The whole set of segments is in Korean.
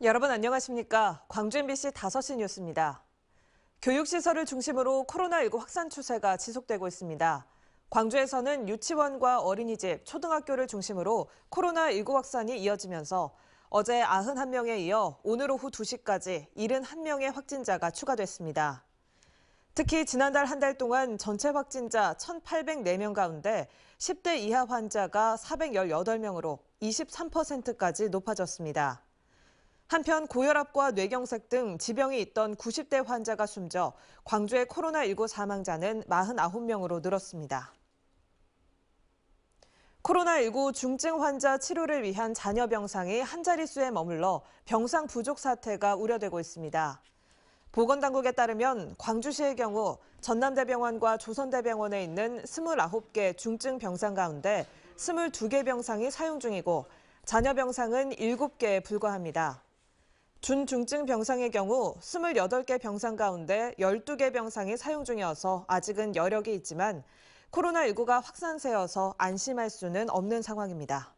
여러분 안녕하십니까? 광주 MBC 5시 뉴스입니다. 교육시설을 중심으로 코로나19 확산 추세가 지속되고 있습니다. 광주에서는 유치원과 어린이집, 초등학교를 중심으로 코로나19 확산이 이어지면서 어제 91명에 이어 오늘 오후 2시까지 71명의 확진자가 추가됐습니다. 특히 지난달 한 달 동안 전체 확진자 1,804명 가운데 10대 이하 환자가 418명으로 23%까지 높아졌습니다. 한편 고혈압과 뇌경색 등 지병이 있던 90대 환자가 숨져 광주의 코로나19 사망자는 49명으로 늘었습니다. 코로나19 중증 환자 치료를 위한 잔여 병상이 한 자릿수에 머물러 병상 부족 사태가 우려되고 있습니다. 보건당국에 따르면 광주시의 경우 전남대병원과 조선대병원에 있는 29개 중증 병상 가운데 22개 병상이 사용 중이고 잔여 병상은 7개에 불과합니다. 준중증 병상의 경우 28개 병상 가운데 12개 병상이 사용 중이어서 아직은 여력이 있지만 코로나19가 확산세여서 안심할 수는 없는 상황입니다.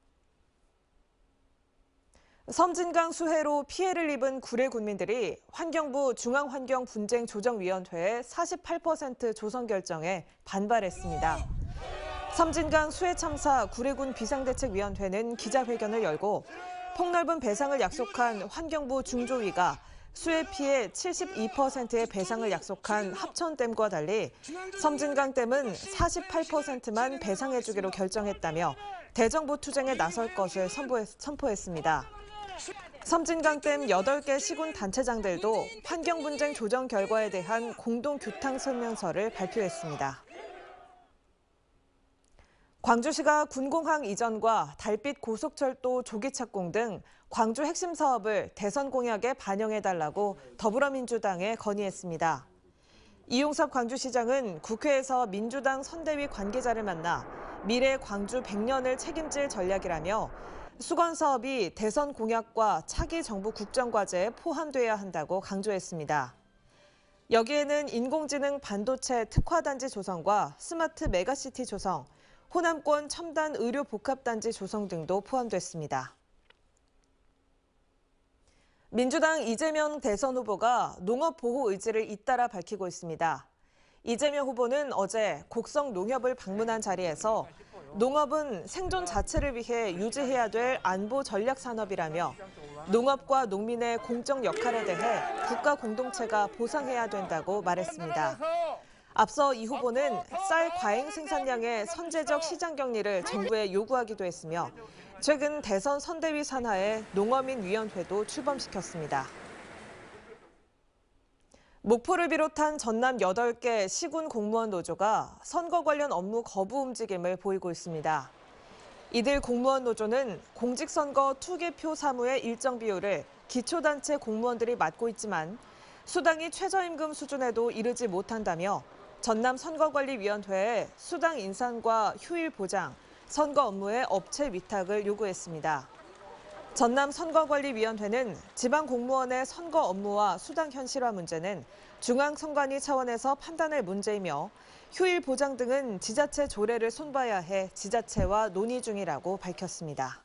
섬진강 수해로 피해를 입은 구례 군민들이 환경부 중앙환경분쟁조정위원회의 48% 조성 결정에 반발했습니다. 섬진강 수해 참사 구례군 비상대책위원회는 기자회견을 열고 폭넓은 배상을 약속한 환경부 중조위가 수해 피해 72%의 배상을 약속한 합천댐과 달리 섬진강댐은 48%만 배상해주기로 결정했다며 대정부 투쟁에 나설 것을 선포했습니다. 섬진강댐 8개 시군 단체장들도 환경분쟁 조정 결과에 대한 공동 규탄 설명서를 발표했습니다. 광주시가 군공항 이전과 달빛 고속철도 조기 착공 등 광주 핵심 사업을 대선 공약에 반영해달라고 더불어민주당에 건의했습니다. 이용섭 광주시장은 국회에서 민주당 선대위 관계자를 만나 미래 광주 100년을 책임질 전략이라며 수건 사업이 대선 공약과 차기 정부 국정과제에 포함돼야 한다고 강조했습니다. 여기에는 인공지능 반도체 특화단지 조성과 스마트 메가시티 조성, 호남권 첨단 의료 복합단지 조성 등도 포함됐습니다. 민주당 이재명 대선 후보가 농업 보호 의지를 잇따라 밝히고 있습니다. 이재명 후보는 어제 곡성 농협을 방문한 자리에서 농업은 생존 자체를 위해 유지해야 될 안보 전략 산업이라며 농업과 농민의 공적 역할에 대해 국가 공동체가 보상해야 된다고 말했습니다. 앞서 이 후보는 쌀 과잉 생산량의 선제적 시장 격리를 정부에 요구하기도 했으며 최근 대선 선대위 산하에 농어민위원회도 출범시켰습니다. 목포를 비롯한 전남 8개 시군 공무원 노조가 선거 관련 업무 거부 움직임을 보이고 있습니다. 이들 공무원 노조는 공직선거 투개표 사무의 일정 비율을 기초단체 공무원들이 맡고 있지만 수당이 최저임금 수준에도 이르지 못한다며 전남선거관리위원회에 수당 인상과 휴일 보장, 선거 업무의 업체 위탁을 요구했습니다. 전남선거관리위원회는 지방 공무원의 선거 업무와 수당 현실화 문제는 중앙선관위 차원에서 판단할 문제이며 휴일 보장 등은 지자체 조례를 손봐야 해 지자체와 논의 중이라고 밝혔습니다.